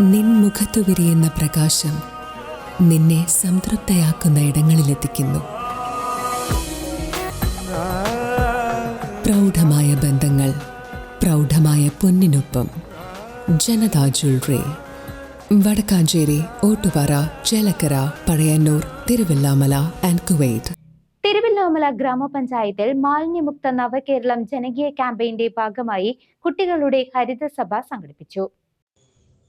നിൻ മുഖത്തു വിരിയുന്ന പ്രകാശം നിന്നെ സംതൃപ്തയാക്കുന്ന ഇടങ്ങളിലെത്തിക്കുന്നു. പ്രൗഢമായ ബന്ധങ്ങൾ, പ്രൗഢമായ പൊന്നിനൊപ്പം. Janatha jewellery, Vadakkanchery, Ottupara, Chelakkara, Pazhayannur, Thiruvilwamala and Kuwait. Thiruvilwamala ഗ്രാമപഞ്ചായത്തിൽ മാലിന്യമുക്ത നവകേരളം ജനകീയ ക്യാമ്പയിന്റെ ഭാഗമായി കുട്ടികളുടെ ഹരിതസഭ സംഘടിപ്പിച്ചു.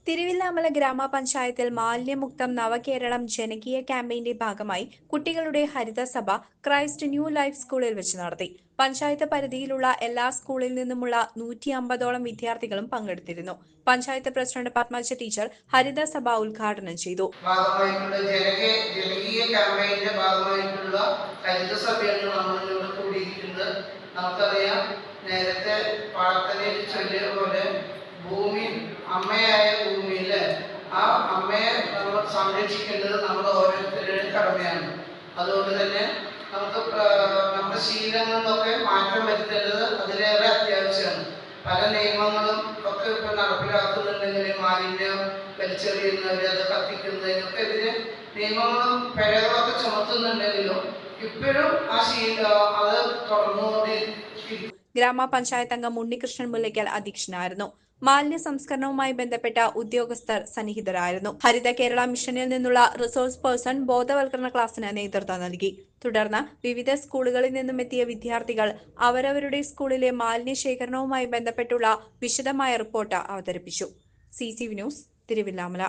തിരുവല്ലാമല ഗ്രാമപഞ്ചായത്തിൽ മാലിന്യമുക്തം നവകേരളം ജനകീയ ക്യാമ്പയിന്റെ ഭാഗമായി കുട്ടികളുടെ ഹരിതസഭ ക്രൈസ്റ്റ് ന്യൂ ലൈഫ് സ്കൂളിൽ വെച്ച് നടത്തി. പഞ്ചായത്ത് പരിധിയിലുള്ള എല്ലാ സ്കൂളിൽ നിന്നുമുള്ള 150ഓളം വിദ്യാർത്ഥികളും പങ്കെടുത്തിരുന്നു. പഞ്ചായത്ത് പ്രസിഡന്റ് പത്മജ ടീച്ചർ ഹരിതസഭ ഉദ്ഘാടനം ചെയ്തു. ജനകീയ ക്യാമ്പയിന്റെ ഭാഗമായിട്ടുള്ള ഹരിതസഭയാണ് നമ്മൾ കൂടിയിരിക്കുന്നത്. നമുക്കറിയാം, നേരത്തെ പ്രാർത്ഥനയിൽ ചൊല്ലിയ പോലെ ഭൂമി അമ്മയായ ഭൂമിയില് ആ അമ്മയെ നമ്മൾ സംരക്ഷിക്കേണ്ടത് നമ്മുടെ ഓരോരുത്തരുടെയും കടമയാണ്. അതുകൊണ്ട് തന്നെ നമുക്ക് നമ്മുടെ ശീലങ്ങളിലൊക്കെ മാറ്റം വരുത്തേണ്ടത് അതിലേറെ അത്യാവശ്യമാണ്. പല നിയമങ്ങളും ഒക്കെ ഇപ്പൊ നടപ്പിലാക്കുന്നുണ്ടെങ്കിൽ മാലിന്യം വലിച്ചെറിയുന്നവര്, അത് കത്തിക്കുന്നതിനൊക്കെ എതിരെ നിയമങ്ങളും പിഴകളൊക്കെ ചുമത്തുന്നുണ്ടെങ്കിലും ഇപ്പോഴും ആ അത് തുടർന്നുകൊണ്ടിരിക്കും. ഗ്രാമപഞ്ചായത്ത് അംഗം ഉണ്ണികൃഷ്ണൻ മുല്ലയ്ക്കൽ അധ്യക്ഷനായിരുന്നു. മാലിന്യ സംസ്കരണവുമായി ബന്ധപ്പെട്ട ഉദ്യോഗസ്ഥർ സന്നിഹിതരായിരുന്നു. ഹരിത കേരള മിഷനിൽ നിന്നുള്ള റിസോഴ്സ് പേഴ്സൺ ബോധവൽക്കരണ ക്ലാസിന് നേതൃത്വം നൽകി. തുടർന്ന് വിവിധ സ്കൂളുകളിൽ നിന്നും എത്തിയ വിദ്യാർത്ഥികൾ അവരവരുടെ സ്കൂളിലെ മാലിന്യ ശേഖരണവുമായി ബന്ധപ്പെട്ടുള്ള വിശദമായ റിപ്പോർട്ട് അവതരിപ്പിച്ചു. CCV news, Thiruvallamala.